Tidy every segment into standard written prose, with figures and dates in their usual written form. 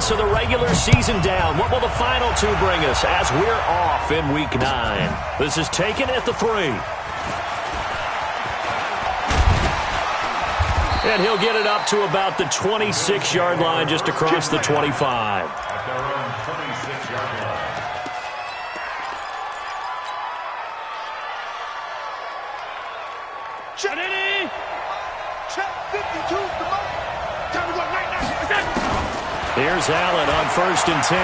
minutes of the regular season down. What will the final two bring us as we're off in Week 9? This is taken at the 3. And he'll get it up to about the 26-yard line, just across the 25. At their own 26-yard line. Check. Check 52. Time to go right now. Here's Allen on 1st and 10.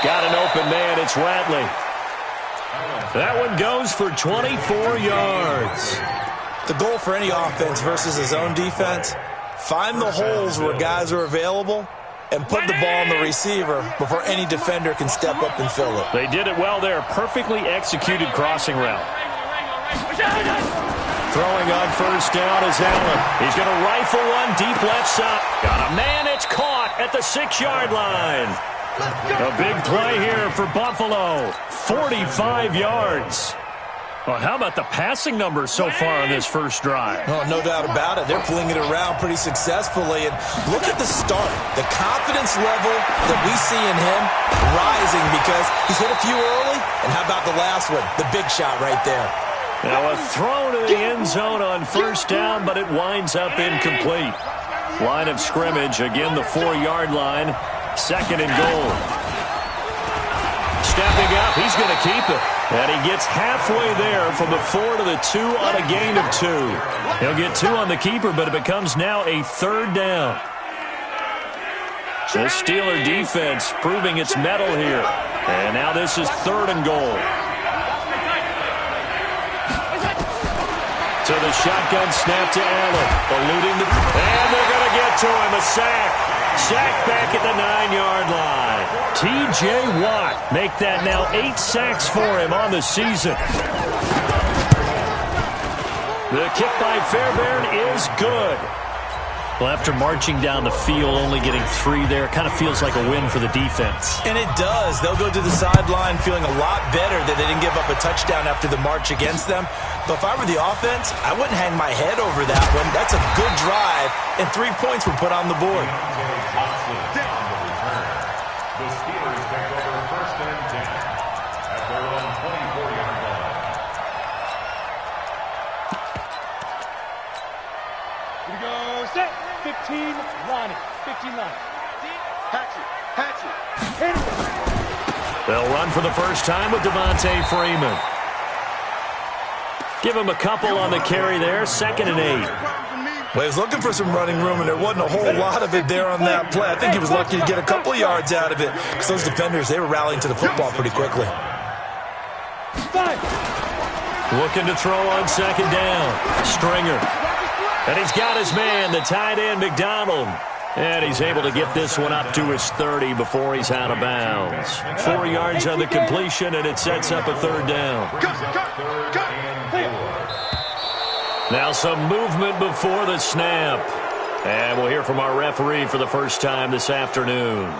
Got an open man. It's Ratley. That one goes for 24 yards. The goal for any offense versus his own defense, find the holes where guys are available and put the ball on the receiver before any defender can step up and fill it. They did it well there. Perfectly executed crossing route. Throwing on 1st down is Allen. He's going to rifle one deep left side. Got a man. It's caught at the 6-yard line. A big play here for Buffalo. 45 yards. Well, how about the passing numbers so far on this first drive? Oh, no doubt about it. They're pulling it around pretty successfully. And look at the start. The confidence level that we see in him rising because he's hit a few early. And how about the last one? The big shot right there. Now a throw to the end zone on 1st down, but it winds up incomplete. Line of scrimmage, again the 4-yard line. 2nd and goal. Stepping up, he's going to keep it. And he gets halfway there from the 4 to the 2 on a gain of 2. He'll get 2 on the keeper, but it becomes now a 3rd down. The Steeler defense proving its mettle here. And now this is 3rd and goal. To the shotgun snap to Allen. Eluding the... And they're going to get to him. A sack. Sack back at the 9-yard line. T.J. Watt make that now 8 sacks for him on the season. The kick by Fairbairn is good. Well, after marching down the field, only getting 3 there, kind of feels like a win for the defense. And it does. They'll go to the sideline feeling a lot better that they didn't give up a touchdown after the march against them. But if I were the offense, I wouldn't hang my head over that one. That's a good drive, and 3 points were put on the board. The Steelers take over 1st and 10 at their own 24-yard line. Here we go. Set. 15 line. 15 line. Hatch it. They'll run for the first time with Devontae Freeman. Give him a couple on the carry there. 2nd and 8. Well, he was looking for some running room, and there wasn't a whole lot of it there on that play. I think he was lucky to get a couple yards out of it because those defenders, they were rallying to the football pretty quickly. Looking to throw on 2nd down. Stringer. And he's got his man, the tight end, McDonald. And he's able to get this one up to his 30 before he's out of bounds. 4 yards on the completion, and it sets up a 3rd down. Now some movement before the snap. And we'll hear from our referee for the first time this afternoon.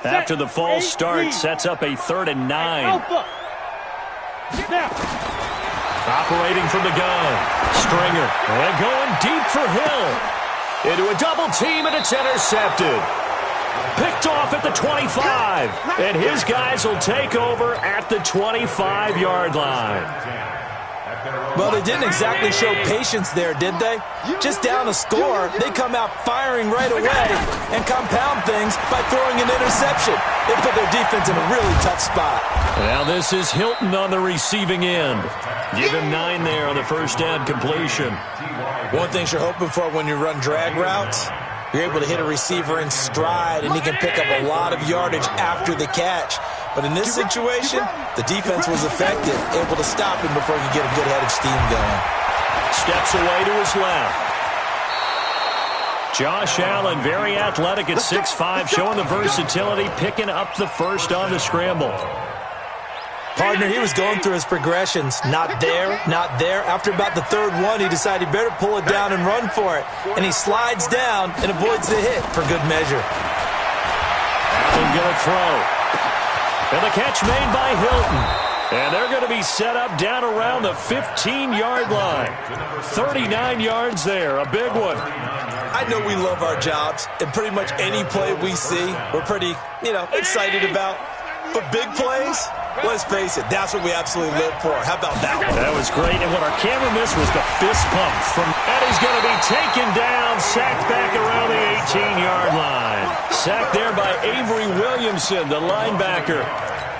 After the false start, sets up a 3rd and 9. Operating from the gun. Stringer. And going deep for Hill. Into a double team, and it's intercepted. Picked off at the 25. And his guys will take over at the 25-yard line. Well, they didn't exactly show patience there, did they? Just down a score, they come out firing right away and compound things by throwing an interception. They put their defense in a really tough spot. Now this is Hilton on the receiving end. Give him 9 there on the first down completion. One thing you're hoping for when you run drag routes, you're able to hit a receiver in stride, and he can pick up a lot of yardage after the catch. But in this situation, the defense was effective, able to stop him before he could get a good head of steam going. Steps away to his left. Josh Allen, very athletic at 6'5", showing the versatility, picking up the first on the scramble. Partner, he was going through his progressions. Not there, not there. After about the 3rd one, he decided he better pull it down and run for it. And he slides down and avoids the hit for good measure. Allen going to throw. And the catch made by Hilton. And they're going to be set up down around the 15-yard line. 39 yards there, a big one. I know we love our jobs, and pretty much any play we see, we're pretty, excited about. But big plays, let's face it, that's what we absolutely live for. How about that one? That was great, and what our camera missed was the fist pump from Eddie's going to be taken down, sacked back around the 18-yard line. Sacked there by Avery Williamson, the linebacker.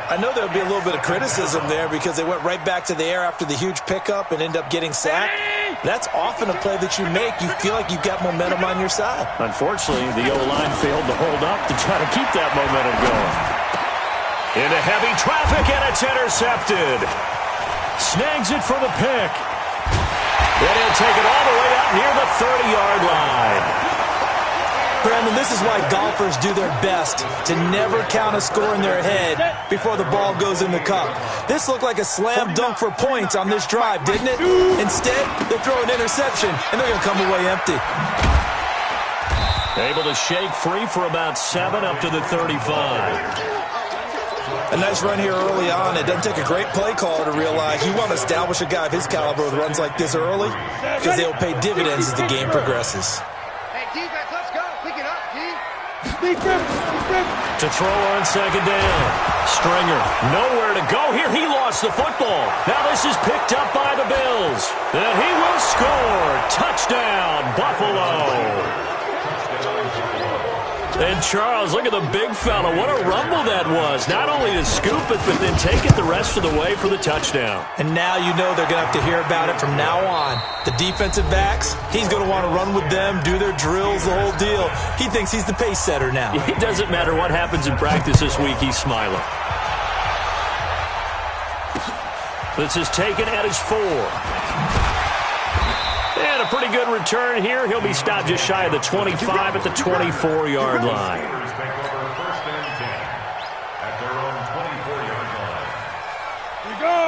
I know there'll be a little bit of criticism there because they went right back to the air after the huge pickup and end up getting sacked. That's often a play that you make. You feel like you've got momentum on your side. Unfortunately, the O-line failed to hold up to try to keep that momentum going. Into heavy traffic, and it's intercepted. Snags it for the pick. Then he'll take it all the way out near the 30-yard line. Brandon, this is why golfers do their best to never count a score in their head before the ball goes in the cup. This looked like a slam dunk for points on this drive, didn't it? Instead, they throw an interception, and they're going to come away empty. Able to shake free for about 7 up to the 35. A nice run here early on. It doesn't take a great play caller to realize you want to establish a guy of his caliber with runs like this early because they'll pay dividends as the game progresses. Defense, let's go. Pick it up, D. To throw on second down. Stringer, nowhere to go here. He lost the football. Now this is picked up by the Bills. And he will score. Touchdown, Buffalo. And Charles, look at the big fella. What a rumble that was. Not only to scoop it, but then take it the rest of the way for the touchdown. And now you know they're going to have to hear about it from now on. The defensive backs, he's going to want to run with them, do their drills, the whole deal. He thinks he's the pace setter now. It doesn't matter what happens in practice this week, he's smiling. This is taken at his 4. And a pretty good return here. He'll be stopped just shy of the 25 at the 24-yard line.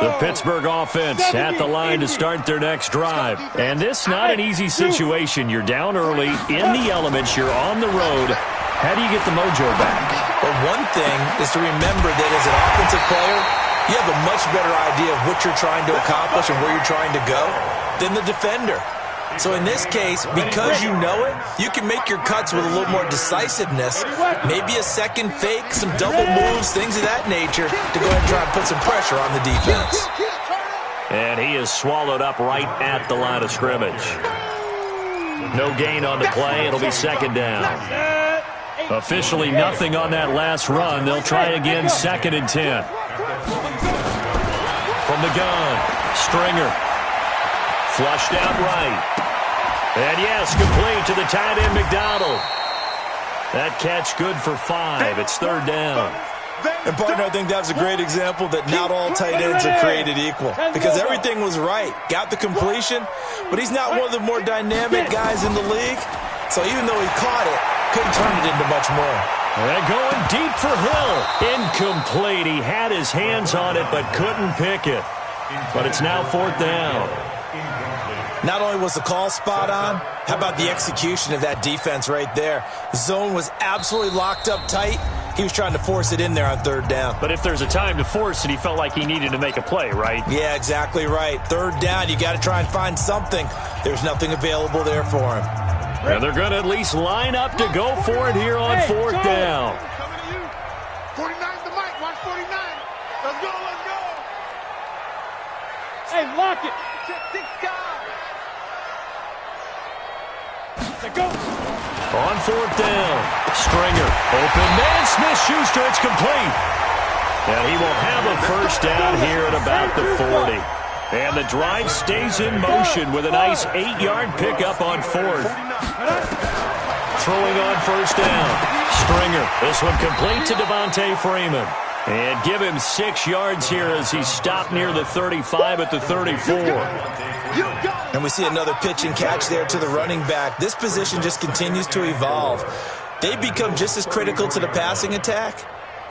The Pittsburgh offense at the line to start their next drive. And this not an easy situation. You're down early, in the elements, you're on the road. How do you get the mojo back? Well, one thing is to remember that as an offensive player, you have a much better idea of what you're trying to accomplish and where you're trying to go than the defender. So in this case, because you know it, you can make your cuts with a little more decisiveness, maybe a second fake, some double moves, things of that nature, to go ahead and try and put some pressure on the defense. And he is swallowed up right at the line of scrimmage. No gain on the play. It'll be second down. Officially nothing on that last run. They'll try again, 2nd and 10. From the gun, Stringer. Flushed out right. And yes, complete to the tight end, McDonald. That catch good for 5. It's 3rd down. And, partner, I think that was a great example that not all tight ends are created equal. Because everything was right. Got the completion, but he's not one of the more dynamic guys in the league. So even though he caught it, couldn't turn it into much more. And going deep for Hill. Incomplete. He had his hands on it, but couldn't pick it. But it's now 4th down. Not only was the call spot on, how about the execution of that defense right there? Zone was absolutely locked up tight. He was trying to force it in there on 3rd down. But if there's a time to force it, he felt like he needed to make a play, right? Yeah, exactly right. 3rd down, you got to try and find something. There's nothing available there for him. And they're going to at least line up to go for it here on 4th down. 49's the mic. Watch 49. Let's go, let's go. Hey, lock it. Six guys. Go. On 4th down, Stringer, open man, Smith-Schuster, it's complete. And he will have a 1st down here at about the 40. And the drive stays in motion with a nice 8-yard pickup on 4th. Throwing on 1st down, Stringer. This one complete to Devontae Freeman. And give him 6 yards here as he stopped near the 35 at the 34. And we see another pitch and catch there to the running back. This position just continues to evolve. They become just as critical to the passing attack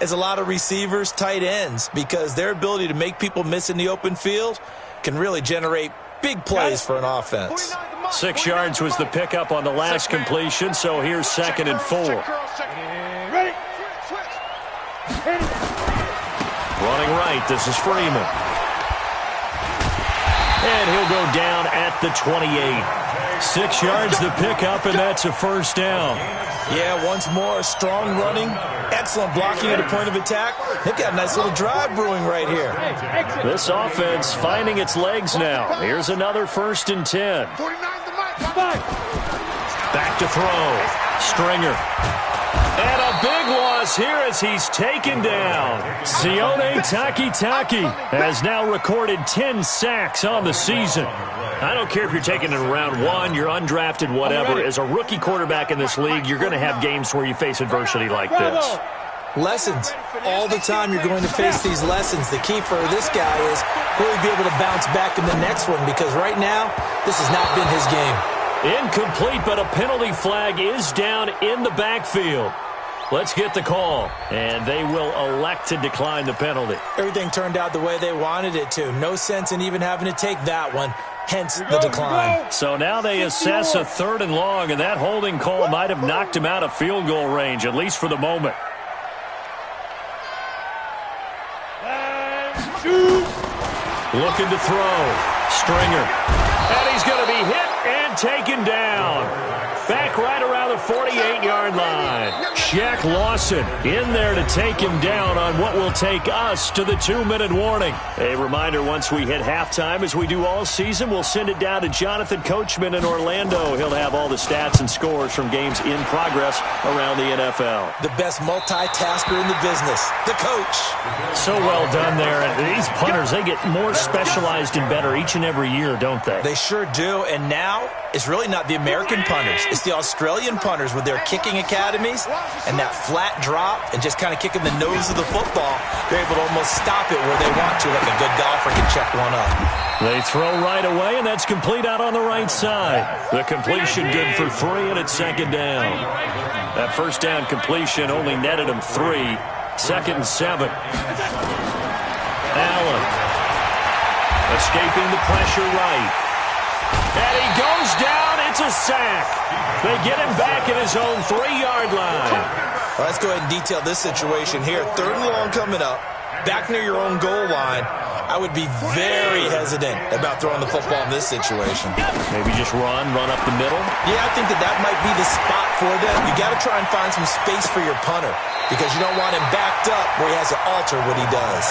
as a lot of receivers, tight ends, because their ability to make people miss in the open field can really generate big plays for an offense. 6 yards was the pickup on the last completion, so here's 2nd and 4. Ready? Running right, this is Freeman. And he'll go down at the 28. 6 yards the pickup, and that's a first down. Yeah, once more, strong running, excellent blocking at the point of attack. They've got a nice little drive brewing right here. This offense finding its legs now. Here's another 1st and 10. 49 the mic. Back to throw. Stringer. And a big loss here as he's taken down. Sione Takitaki has now recorded 10 sacks on the season. I don't care if you're taking it in round 1, you're undrafted, whatever. As a rookie quarterback in this league, you're going to have games where you face adversity like this. Lessons. All the time you're going to face these lessons. The key for this guy is really be able to bounce back in the next one, because right now, this has not been his game. Incomplete, but a penalty flag is down in the backfield. Let's get the call, and they will elect to decline the penalty. Everything turned out the way they wanted it to. No sense in even having to take that one, hence the decline. So now they assess a 3rd and long, and that holding call might have knocked him out of field goal range, at least for the moment. Looking to throw. Stringer. And he's going to be hit and taken down. Back right around the 48-yard line. Shaq Lawson in there to take him down on what will take us to the 2-minute warning. A reminder, once we hit halftime, as we do all season, we'll send it down to Jonathan Coachman in Orlando. He'll have all the stats and scores from games in progress around the NFL. The best multitasker in the business, the coach. So well done there. And these punters, they get more specialized and better each and every year, don't they? They sure do. And now, it's really not the American punters. It's the Australian punters with their kicking academies and that flat drop and just kind of kicking the nose of the football. They're able to almost stop it where they want to, like a good golfer can check one up. They throw right away, and that's complete out on the right side. The completion good for 3, and it's 2nd down. That 1st down completion only netted him 3. 2nd and 7. Allen escaping the pressure right. And he goes down. It's a sack. They get him back at his own 3-yard line. Well, let's go ahead and detail this situation here. 3rd and long coming up. Back near your own goal line. I would be very hesitant about throwing the football in this situation. Maybe just run up the middle? Yeah, I think that might be the spot for them. You got to try and find some space for your punter because you don't want him backed up where he has to alter what he does.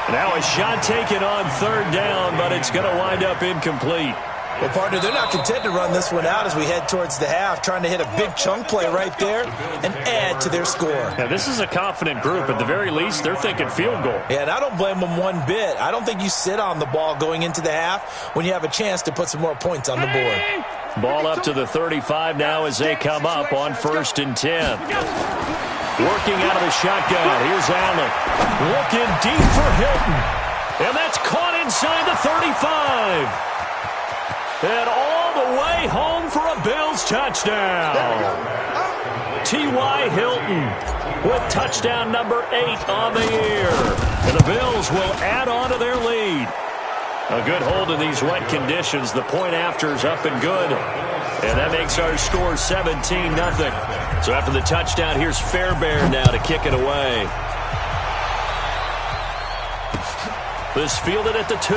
Now a shot taken on 3rd down, but it's going to wind up incomplete. Well, partner, they're not content to run this one out as we head towards the half, trying to hit a big chunk play right there and add to their score. Now, this is a confident group. At the very least, they're thinking field goal. Yeah, and I don't blame them one bit. I don't think you sit on the ball going into the half when you have a chance to put some more points on the board. Ball up to the 35 now as they come up on 1st and 10. Working out of the shotgun. Here's Allen. Looking deep for Hilton. And that's caught inside the 35. And all the way home for a Bills touchdown. T.Y. Hilton with touchdown number 8 on the year. And the Bills will add on to their lead. A good hold in these wet conditions. The point after is up and good. And that makes our score 17-0. So after the touchdown, here's Fairbairn now to kick it away. This fielded at the 2.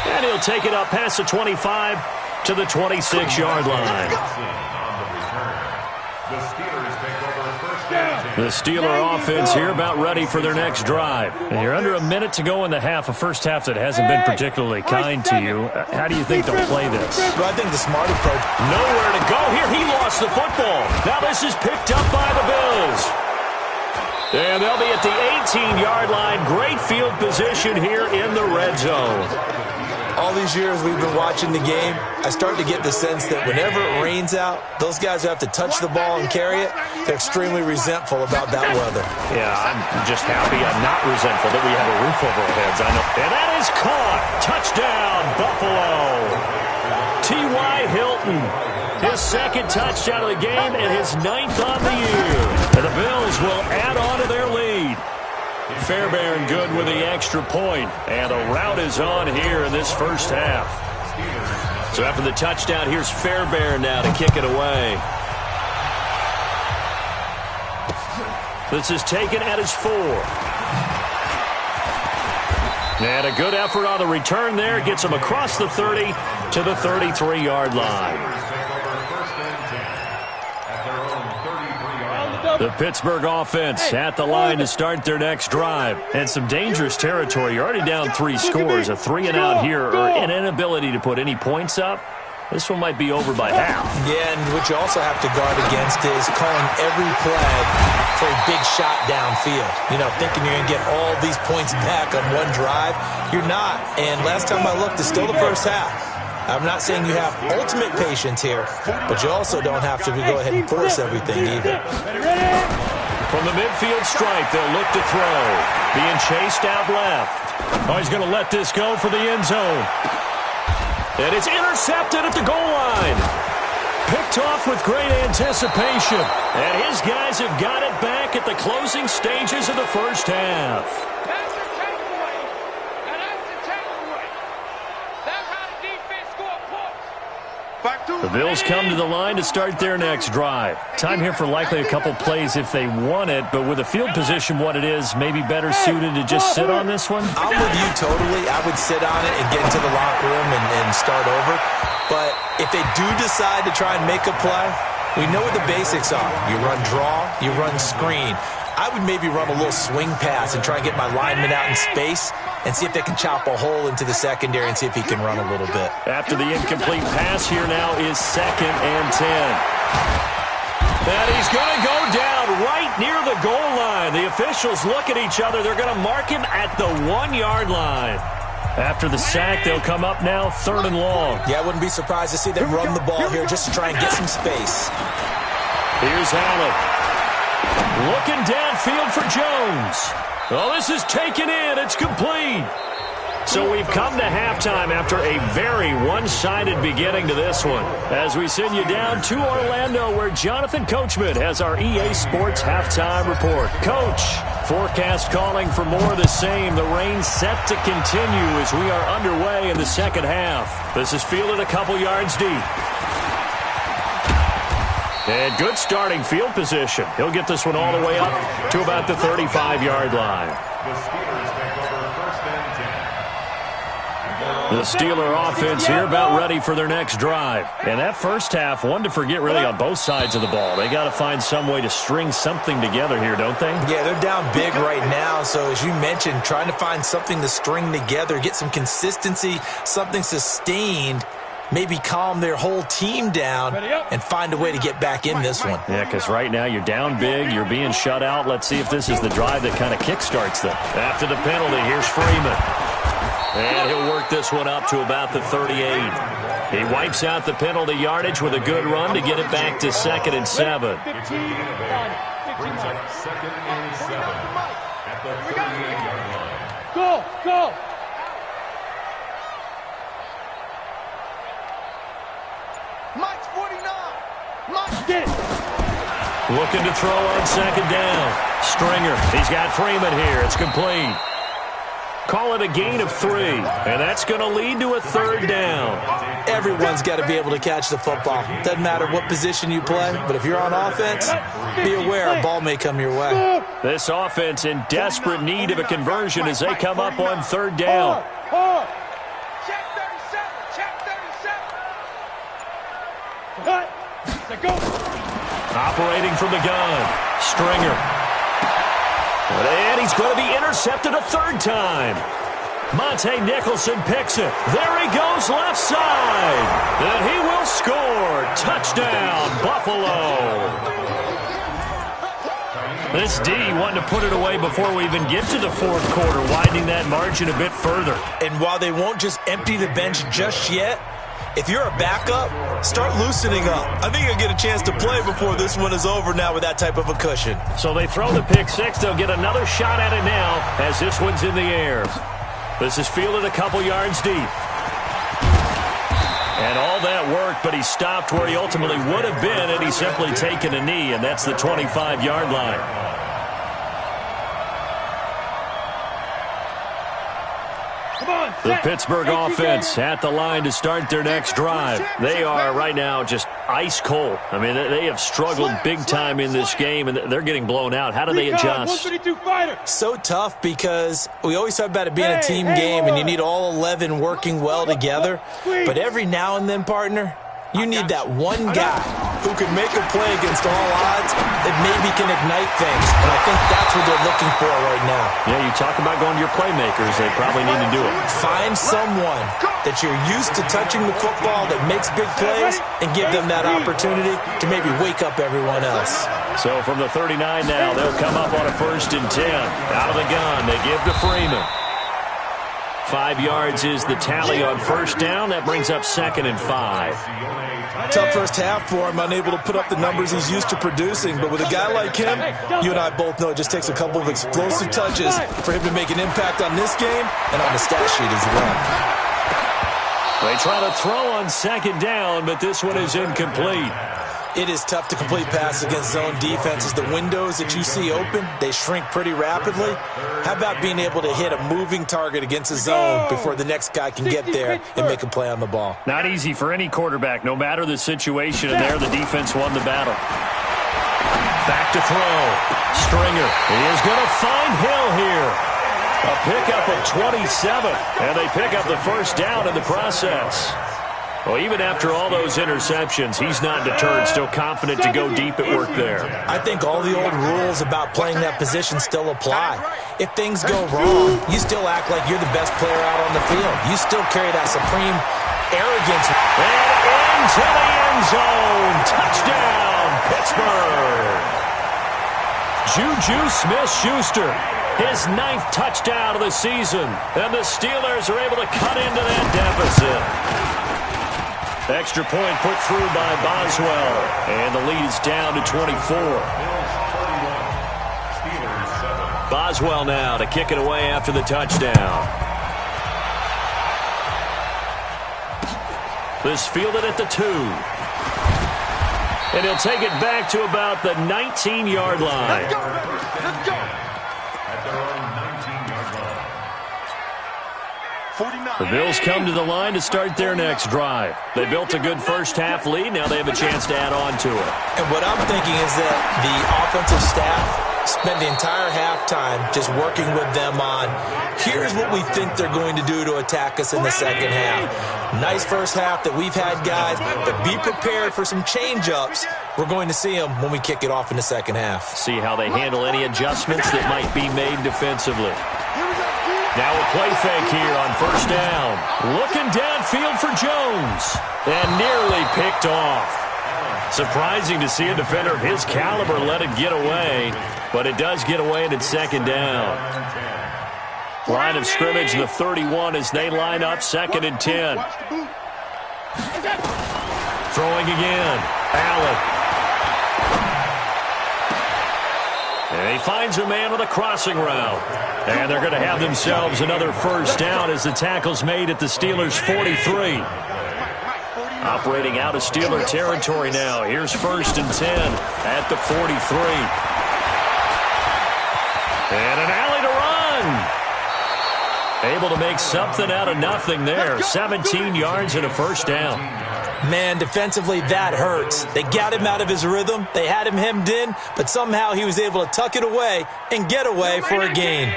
And he'll take it up past the 25 to the 26-yard line. The Steeler offense here about ready for their next drive. And you're under a minute to go in the half, a first half that hasn't been particularly kind to you. How do you think they'll play this? Well, I think the smart approach. Nowhere to go here. He lost the football. Now this is picked up by the Bills. And they'll be at the 18-yard line. Great field position here in the red zone. All these years we've been watching the game, I start to get the sense that whenever it rains out, those guys who have to touch the ball and carry it, they're extremely resentful about that weather. Yeah, I'm just happy I'm not resentful that we have a roof over our heads. I know. And that is caught. Touchdown, Buffalo. T.Y. Hilton, his 2nd touchdown of the game and his 9th on the year. And the Bills will add on to their lead. Fairbairn good with the extra point. And the route is on here in this first half. So after the touchdown, here's Fairbairn now to kick it away. This is taken at his 4. And a good effort on the return there. Gets him across the 30 to the 33-yard line. The Pittsburgh offense at the line to start their next drive. And some dangerous territory. You're already down 3 scores. A 3-and-out here, or an inability to put any points up. This one might be over by half. Yeah, and what you also have to guard against is calling every play for a big shot downfield. You know, thinking you're going to get all these points back on one drive. You're not. And last time I looked, it's still the first half. I'm not saying you have ultimate patience here, but you also don't have to go ahead and force everything either. From the midfield stripe, they'll look to throw. Being chased out left. Oh, he's going to let this go for the end zone. And it's intercepted at the goal line. Picked off with great anticipation. And his guys have got it back at the closing stages of the first half. That's a takeaway. And that's a takeaway. That's how the defense score points. Back to The Bills come to the line to start their next drive. Time here for likely a couple plays if they want it, but with a field position what it is, maybe better suited to just sit on this one? I'm with you totally. I would sit on it and get into the locker room and start over. But if they do decide to try and make a play, we know what the basics are. You run draw, you run screen. I would maybe run a little swing pass and try and get my lineman out in space and see if they can chop a hole into the secondary and see if he can run a little bit. After the incomplete pass, here now is 2nd and 10. And he's going to go down right near the goal line. The officials look at each other. They're going to mark him at the 1-yard line. After the sack, they'll come up now 3rd and long. Yeah, I wouldn't be surprised to see them run the ball here just to try and get some space. Here's Allen. Looking downfield for Jones. Oh, this is taken in. It's complete. So we've come to halftime after a very one-sided beginning to this one. As we send you down to Orlando, where Jonathan Coachman has our EA Sports halftime report. Coach, forecast calling for more of the same. The rain set to continue as we are underway in the second half. This is fielded a couple yards deep. And good starting field position. He'll get this one all the way up to about the 35-yard line. The Steelers take over 1st and 10. The Steeler offense here about ready for their next drive. And that first half, one to forget really on both sides of the ball. They got to find some way to string something together here, don't they? Yeah, they're down big right now. So as you mentioned, trying to find something to string together, get some consistency, something sustained, maybe calm their whole team down and find a way to get back in this one. Yeah, because right now you're down big, you're being shut out. Let's see if this is the drive that kind of kickstarts them. After the penalty, here's Freeman. And he'll work this one up to about the 38. He wipes out the penalty yardage with a good run to get it back to 2nd and 7. It's a gain of 8. Brings up 2nd and 7 at the 38-yard line. Go, go. Mike's 49. Mike. Get it. Looking to throw on 2nd down. Stringer, he's got Freeman here. It's complete. Call it a gain of 3, and that's going to lead to a 3rd down. Everyone's got to be able to catch the football. Doesn't matter what position you play, but if you're on offense, be aware a ball may come your way. This offense in desperate need of a conversion as they come up on 3rd down. Check 37. Check 37. Cut. Let's go. Operating from the gun. Stringer. And he's going to be intercepted a 3rd time. Monte Nicholson picks it. There he goes left side. And he will score. Touchdown, Buffalo. This D wanting to put it away before we even get to the 4th quarter, widening that margin a bit further. And while they won't just empty the bench just yet, if you're a backup, start loosening up. I think you'll get a chance to play before this one is over now with that type of a cushion. So they throw the pick 6. They'll get another shot at it now as this one's in the air. This is fielded a couple yards deep. And all that work, but he stopped where he ultimately would have been had he simply taken a knee, and that's the 25-yard line. The Pittsburgh offense at the line to start their next drive. They are right now just ice cold. I mean, they have struggled big time in this game, and they're getting blown out. How do they adjust? So tough because we always talk about it being a team game, and you need all 11 working well together. But every now and then, partner, you need that one guy who can make a play against all odds that maybe can ignite things. And I think that's what they're looking for right now. Yeah, you talk about going to your playmakers. They probably need to do it. Find someone that you're used to touching the football that makes big plays and give them that opportunity to maybe wake up everyone else. So from the 39 now, they'll come up on a 1st and 10. Out of the gun, they give to Freeman. 5 yards is the tally on 1st down. That brings up 2nd and 5. Tough first half for him, unable to put up the numbers he's used to producing. But with a guy like him, you and I both know it just takes a couple of explosive touches for him to make an impact on this game and on the stat sheet as well. They try to throw on 2nd down, but this one is incomplete. It is tough to complete passes against zone defenses. The windows that you see open, they shrink pretty rapidly. How about being able to hit a moving target against a zone before the next guy can get there and make a play on the ball? Not easy for any quarterback, no matter the situation, and there the defense won the battle. Back to throw. Stringer is going to find Hill here. A pickup of 27, and they pick up the 1st down in the process. Well, even after all those interceptions, he's not deterred, still confident to go deep at work there. I think all the old rules about playing that position still apply. If things go wrong, you still act like you're the best player out on the field. You still carry that supreme arrogance. And into the end zone. Touchdown, Pittsburgh. Juju Smith-Schuster, his 9th touchdown of the season. And the Steelers are able to cut into that deficit. Extra point put through by Boswell. And the lead is down to 24. Boswell now to kick it away after the touchdown. This fielded at the 2. And he'll take it back to about the 19-yard line. Let's go. Let's go. At their own 19-yard line. 49. The Bills come to the line to start their next drive. They built a good first half lead. Now they have a chance to add on to it. And what I'm thinking is that the offensive staff spent the entire halftime just working with them on, here's what we think they're going to do to attack us in the second half. Nice first half that we've had, guys, but be prepared for some change-ups. We're going to see them when we kick it off in the second half. See how they handle any adjustments that might be made defensively. Now a play fake here on 1st down. Looking downfield for Jones. And nearly picked off. Surprising to see a defender of his caliber let it get away, but it does get away and it's 2nd down. Line of scrimmage, the 31 as they line up, 2nd and 10. Throwing again. Allen. And he finds a man with a crossing route. And they're going to have themselves another 1st down as the tackle's made at the Steelers' 43. Operating out of Steeler territory now. Here's 1st and 10 at the 43. And an alley to run. Able to make something out of nothing there. 17 yards and a 1st down. Man, defensively, that hurts. They got him out of his rhythm. They had him hemmed in, but somehow he was able to tuck it away and get away for a gain.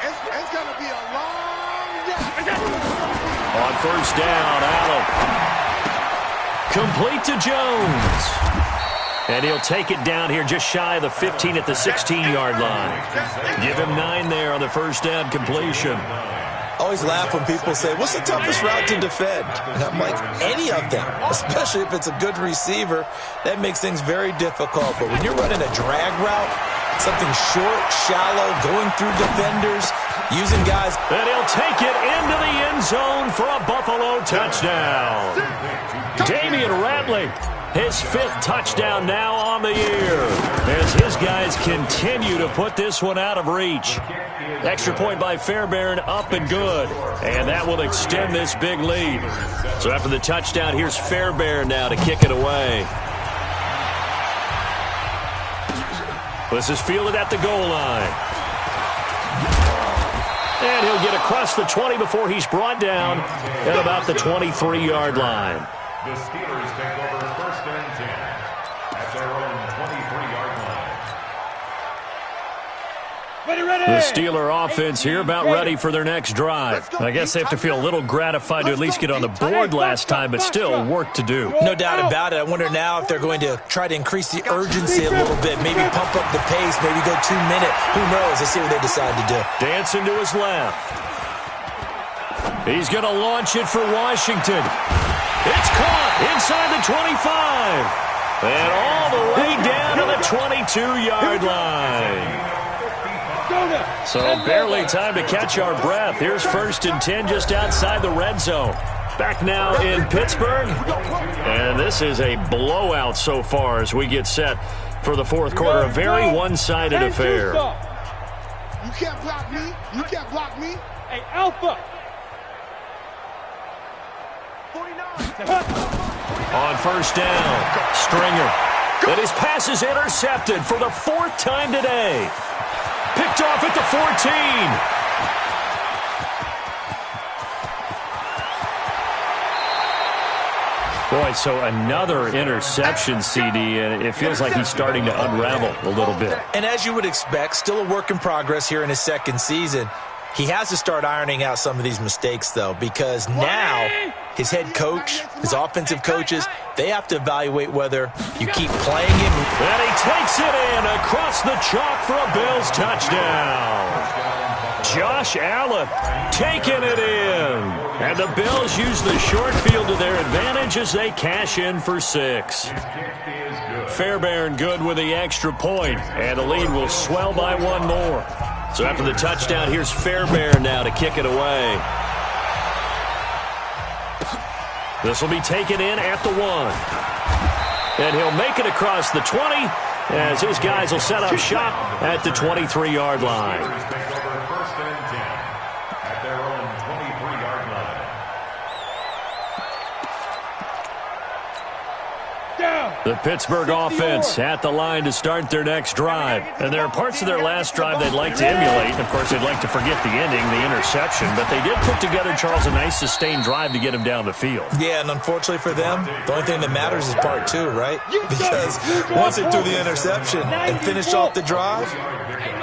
It's going to be a long day. On 1st down, Allen. Complete to Jones. And he'll take it down here just shy of the 15 at the 16-yard line. Give him 9 there on the 1st down completion. Always laugh when people say, what's the toughest route to defend? And I'm like, any of them, especially if it's a good receiver. That makes things very difficult. But when you're running a drag route, something short, shallow, going through defenders, using guys. And he'll take it into the end zone for a Buffalo touchdown. Damian Ratley, his 5th touchdown now on the year, as his guys continue to put this one out of reach. Extra point by Fairbairn, up and good. And that will extend this big lead. So after the touchdown, here's Fairbairn now to kick it away. This is fielded at the goal line. And he'll get across the 20 before he's brought down at about the 23-yard line. The Steelers take over 1st and 10 at their own 23-yard line. The Steeler offense here about ready for their next drive. I guess they have to feel a little gratified to at least get on the board last time, but still work to do. No doubt about it. I wonder now if they're going to try to increase the urgency a little bit, maybe pump up the pace, maybe go 2 minute. Who knows? Let's see what they decide to do. Dancing to his left. He's going to launch it for Washington. It's caught inside the 25. And all the way down to the 22-yard line. So barely time to catch our breath. Here's 1st and 10 just outside the red zone. Back now in Pittsburgh. And this is a blowout so far as we get set for the 4th quarter. A very one-sided affair. You can't block me. You can't block me. Hey, Alpha. 49. On 1st down, Stringer. And his pass is intercepted for the 4th time today. Picked off at the 14. Boy, so another interception, CD, and it feels like he's starting to unravel a little bit. And as you would expect, still a work in progress here in his 2nd season. He has to start ironing out some of these mistakes, though, because now his head coach, his offensive coaches, they have to evaluate whether you keep playing him. And he takes it in across the chalk for a Bills touchdown. Josh Allen taking it in. And the Bills use the short field to their advantage as they cash in for 6. Fairbairn good with the extra point, and the lead will swell by 1 more. So after the touchdown, here's Fairbairn now to kick it away. This will be taken in at the 1. And he'll make it across the 20 as his guys will set up shop at the 23-yard line. Take over 1st and 10 at their own 23-yard line. The Pittsburgh offense at the line to start their next drive. And there are parts of their last drive they'd like to emulate. Of course, they'd like to forget the ending, the interception. But they did put together, Charles, a nice sustained drive to get him down the field. Yeah, and unfortunately for them, the only thing that matters is part 2, right? Because once they threw the interception and finished off the drive,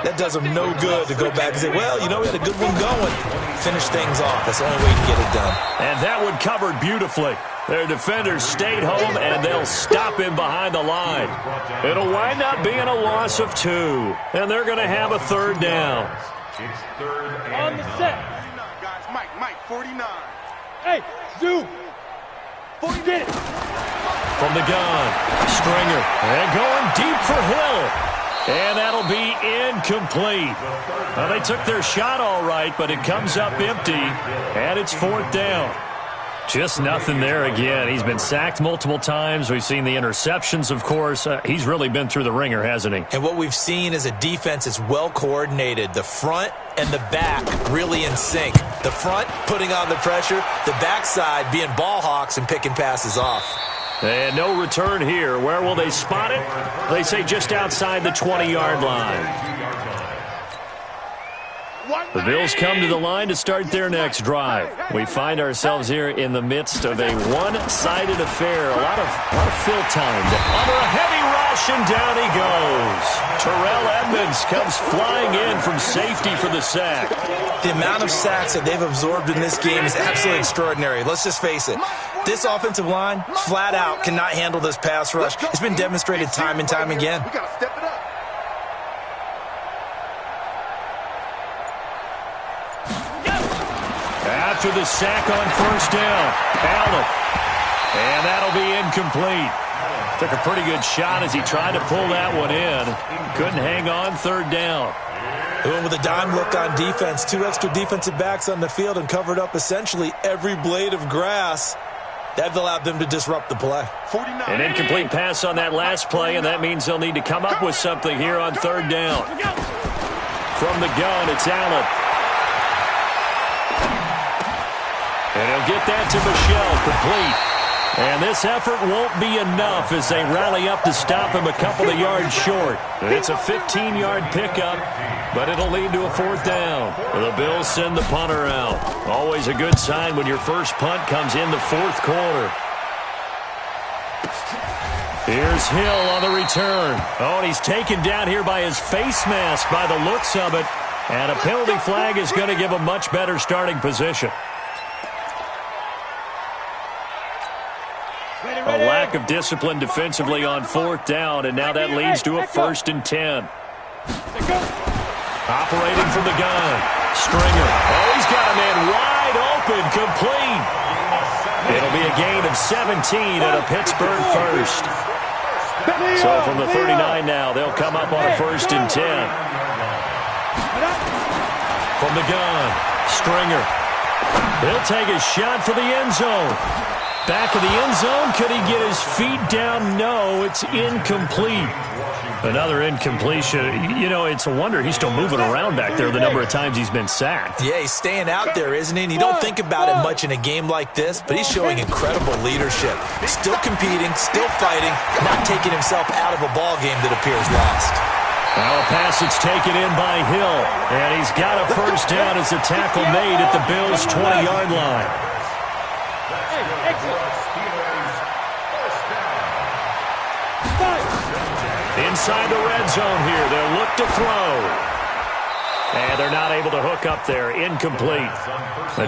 that does them no good to go back and say, well, you know, we had a good one going. Finish things off. That's the only way to get it done. And that one covered beautifully. Their defenders stayed home, and they'll stop him behind the line. It'll wind up being a loss of 2, and they're going to have a 3rd down. It's 3rd and On the set. 49, guys. Mike, 49. Hey, Zoo. 40 Get it. From the gun, Stringer, and going deep for Hill. And that'll be incomplete. Well, they took their shot all right, but it comes up empty, and it's 4th down. Just nothing there again. He's been sacked multiple times. We've seen the interceptions, of course. He's really been through the ringer, hasn't he? And what we've seen is a defense that's well coordinated. The front and the back really in sync. The front putting on the pressure, the backside being ball hawks and picking passes off. And no return here. Where will they spot it? They say just outside the 20-yard line. The Bills come to the line to start their next drive. We find ourselves here in the midst of a one-sided affair. A lot of fill time. Under a heavy rush, and down he goes. Terrell Edmonds comes flying in from safety for the sack. The amount of sacks that they've absorbed in this game is absolutely extraordinary. Let's just face it. This offensive line, flat out, cannot handle this pass rush. It's been demonstrated time and time again. We got to step it up. After the sack on 1st down, Allen. And that'll be incomplete. Took a pretty good shot as he tried to pull that one in. Couldn't hang on 3rd down. They went with a dime look on defense. 2 extra defensive backs on the field and covered up essentially every blade of grass. That allowed them to disrupt the play. 49. An incomplete pass on that last play, and that means they'll need to come up with something here on 3rd down. From the gun, it's Allen. And he'll get that to Michelle, complete. And this effort won't be enough as they rally up to stop him a couple of yards short. It's a 15-yard pickup, but it'll lead to a 4th down. The Bills send the punter out. Always a good sign when your first punt comes in the 4th quarter. Here's Hill on the return. Oh, and he's taken down here by his face mask by the looks of it. And a penalty flag is going to give a much better starting position. A lack of discipline defensively on 4th down, and now that leads to a 1st and 10. Operating from the gun. Stringer. Oh, he's got a man wide open, complete. It'll be a gain of 17 and a Pittsburgh first. So from the 39 now, they'll come up on a 1st and 10. From the gun, Stringer. He'll take a shot for the end zone. Back of the end zone. Could he get his feet down? No, it's incomplete. Another incompletion. You know, it's a wonder he's still moving around back there the number of times he's been sacked. Yeah, he's staying out there, isn't he? And you don't think about it much in a game like this, but he's showing incredible leadership. Still competing, still fighting, not taking himself out of a ball game that appears lost. Now a pass that's taken in by Hill, and he's got a 1st down as the tackle made at the Bills' 20-yard line. Inside the red zone here, they'll look to throw. And they're not able to hook up there. Incomplete.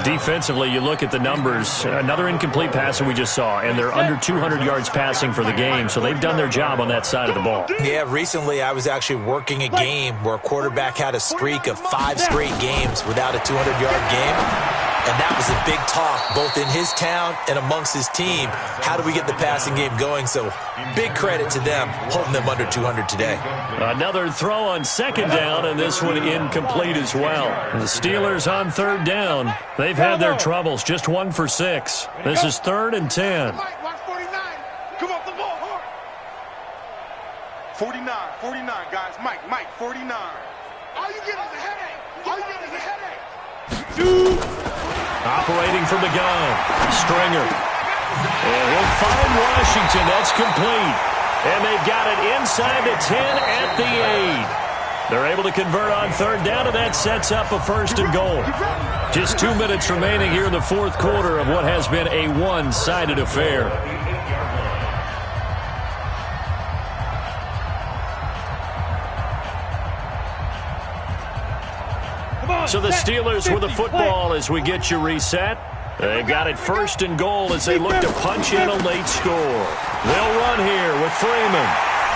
Defensively, you look at the numbers. Another incomplete pass that we just saw, and they're under 200 yards passing for the game, so they've done their job on that side of the ball. Yeah, recently I was actually working a game where a quarterback had a streak of 5 straight games without a 200-yard game. And that was a big talk, both in his town and amongst his team. How do we get the passing game going? So big credit to them, holding them under 200 today. Another throw on 2nd down, and this one incomplete as well. The Steelers on 3rd down. They've had their troubles, just 1 for 6. This is 3rd and 10. Mike, watch 49. Come off the ball hard. 49, guys. Mike, 49. All you get is a headache. All you get is a headache. Operating from the gun, Stringer. And he'll find Washington. That's complete. And they've got it inside the 10 at the 8. They're able to convert on 3rd down, and that sets up a 1st and goal. Just 2 minutes remaining here in the 4th quarter of what has been a one-sided affair. So the Steelers with the football as we get you reset. They've got it 1st and goal as they look to punch in a late score. They'll run here with Freeman.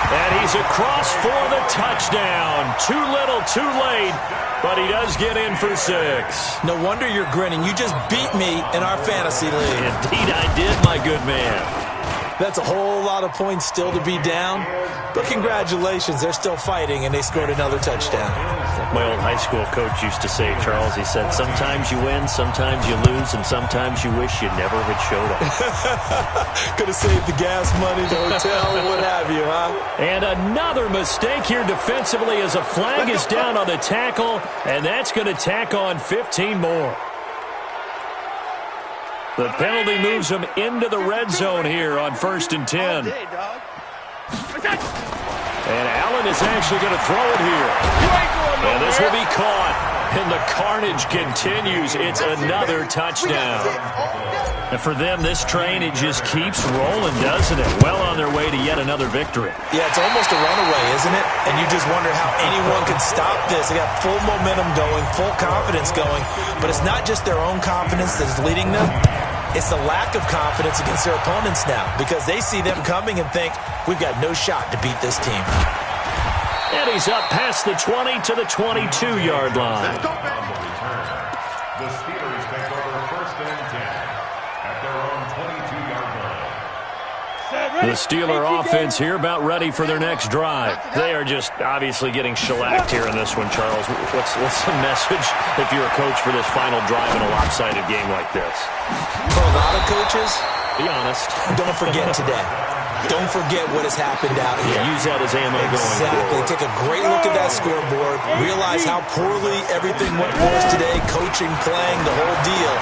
And he's across for the touchdown. Too little, too late, but he does get in for 6. No wonder you're grinning. You just beat me in our fantasy league. Indeed I did, my good man. That's a whole lot of points still to be down. But congratulations, they're still fighting, and they scored another touchdown. Like my old high school coach used to say, Charles, he said, sometimes you win, sometimes you lose, and sometimes you wish you never had showed up. Could have saved the gas money, the hotel, what have you, huh? And another mistake here defensively as a flag is down on the tackle, and that's going to tack on 15 more. The penalty moves them into the red zone here on 1st and 10. And Allen is actually going to throw it here. And this will be caught. And the carnage continues. It's another touchdown. And for them, this train, it just keeps rolling, doesn't it? Well on their way to yet another victory. Yeah, it's almost a runaway, isn't it? And you just wonder how anyone could stop this. They got full momentum going, full confidence going. But it's not just their own confidence that's leading them. It's the lack of confidence against their opponents now, because they see them coming and think, we've got no shot to beat this team. And he's up past the 20 to the 22-yard line. The Steelers take over 1st and 10 at their own 22-yard line. The Steeler offense here about ready for their next drive. They are just obviously getting shellacked here in this one, Charles. What's the message if you're a coach for this final drive in a lopsided game like this? For a lot of coaches, be honest. Don't forget today. Don't forget what has happened out here. Use that as ammo going forward. Take a great look at that scoreboard. Realize how poorly everything went for us today. Coaching, playing, the whole deal.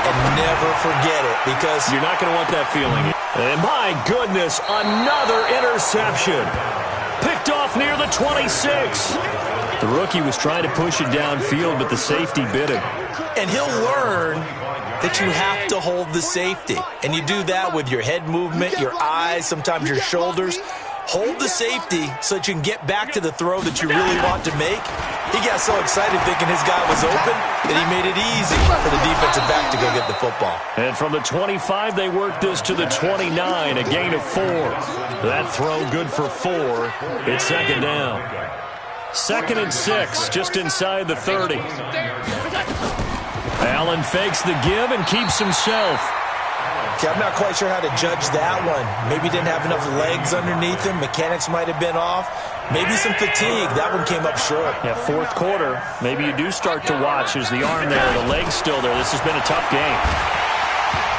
And never forget it, because you're not going to want that feeling. And my goodness, another interception. Picked off near the 26. The rookie was trying to push it downfield, but the safety bit him. And he'll learn that you have to hold the safety. And you do that with your head movement, your eyes, sometimes your shoulders. Hold the safety so that you can get back to the throw that you really want to make. He got so excited thinking his guy was open that he made it easy for the defensive back to go get the football. And from the 25, they worked this to the 29, a gain of 4. That throw good for 4. It's second down. 2nd and 6, just inside the 30. Allen fakes the give and keeps himself. Okay, I'm not quite sure how to judge that one. Maybe didn't have enough legs underneath him. Mechanics might have been off. Maybe some fatigue. That one came up short. Yeah, 4th quarter. Maybe you do start to watch as the arm there, the leg's still there. This has been a tough game.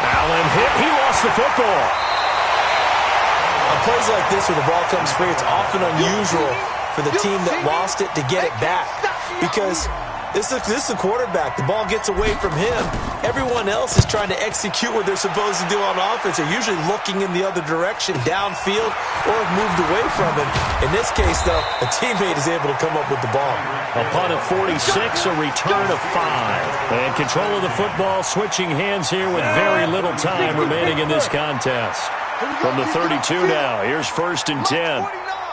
Allen hit. He lost the football. On plays like this where the ball comes free, it's often unusual for the team that lost it to get it back. Because this is the quarterback. The ball gets away from him. Everyone else is trying to execute what they're supposed to do on offense. They're usually looking in the other direction, downfield, or have moved away from him. In this case, though, a teammate is able to come up with the ball. A punt of 46, a return of 5. And control of the football, switching hands here with very little time remaining in this contest. From the 32 now, here's 1st and 10.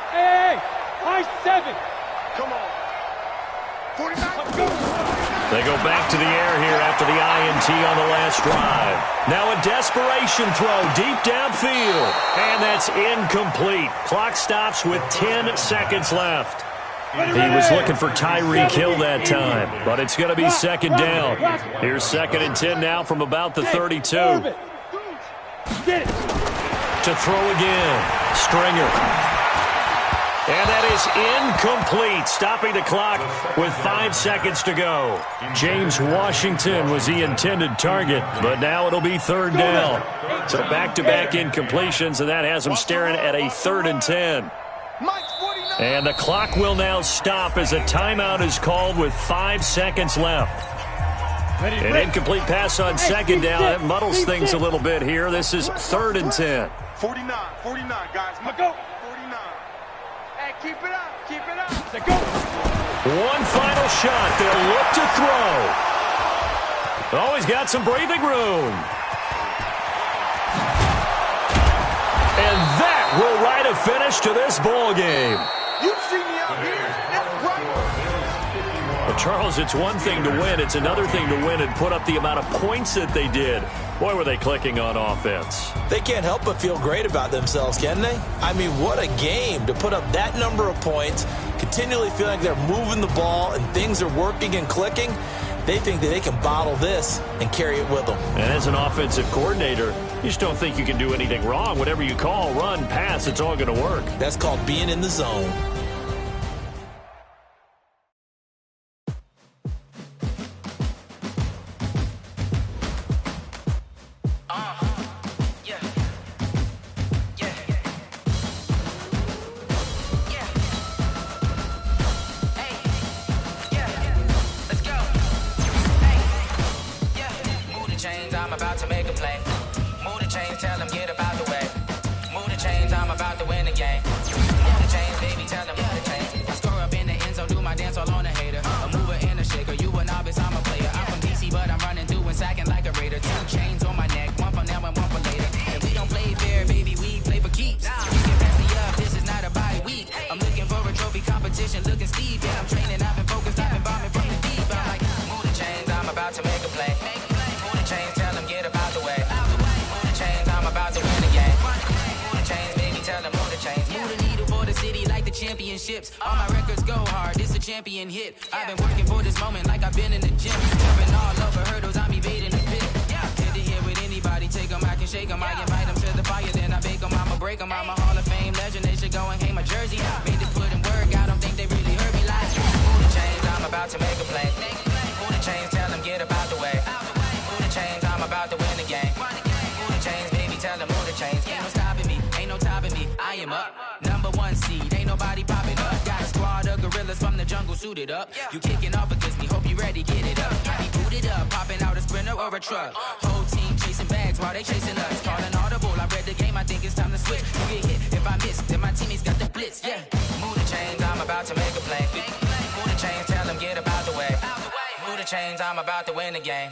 Hey, high 7. Come on. 49. They go back to the air here after the INT on the last drive. Now a desperation throw deep downfield. And that's incomplete. Clock stops with 10 seconds left. He was looking for Tyreek Hill that time, but it's going to be 2nd down. Here's 2nd and 10 now from about the 32. To throw again. Stringer. And that is incomplete, stopping the clock with 5 seconds to go. James Washington was the intended target, but now it'll be 3rd down. So back-to-back incompletions, and that has him staring at a 3rd and 10. And the clock will now stop as a timeout is called with 5 seconds left. An incomplete pass on 2nd down. That muddles things a little bit here. This is 3rd and 10. 49, guys. Go. 49. Hey, keep it up. Keep it up. Let's go. One final shot. They'll look to throw. Oh, he's got some breathing room. And that will write a finish to this ball game. You see me out here. That's right. Well, Charles, it's one thing to win. It's another thing to win and put up the amount of points that they did. Boy, were they clicking on offense. They can't help but feel great about themselves, can they? I mean, what a game to put up that number of points, continually feeling like they're moving the ball and things are working and clicking. They think that they can bottle this and carry it with them. And as an offensive coordinator, you just don't think you can do anything wrong. Whatever you call, run, pass, it's all going to work. That's called being in the zone. All my records go hard, this a champion hit. I've been working for this moment like I've been in the gym. Jumping all over hurdles, I'm evading the pit. Head to head with anybody, take them, I can shake them. I invite them to the fire, then I bake them, I'ma break them. I'm a Hall of Fame legend, they should go and hang my jersey. Made to put in work, I don't think they really heard me like. Move the chains, I'm about to make a play. Move the chains, tell them get about the way. Move the chains, I'm about to win the game. Move the chains, baby, tell them move the chains. Ain't no stopping me, ain't no topping me, I am up. #1 seed, ain't nobody popping up. Got a squad of gorillas from the jungle suited up. You kicking off against me, hope you ready, get it up. I be booted up, popping out a Sprinter or a truck. Whole team chasing bags while they chasing us. Calling audible, I read the game, I think it's time to switch. You get hit, if I miss, then my teammates got the blitz, yeah. Move the chains, I'm about to make a play. Move the chains, tell them get about the way. Move the chains, I'm about to win the game.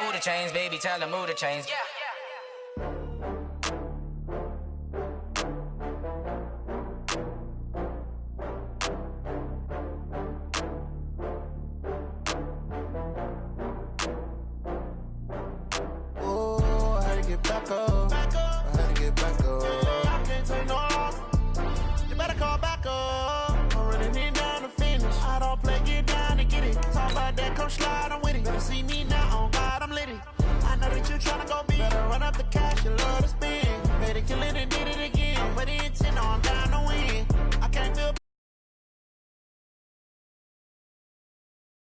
Move the chains, baby, tell them move the chains. Back up. I had to get back up. I can't take no loss. You better call back up. I'm running it down to finish. I don't play, get down to get it. Talk about that, come slide, I'm with it. Better see me now, on God, I'm lit it. I know that you tryna go big. Better run up the cap.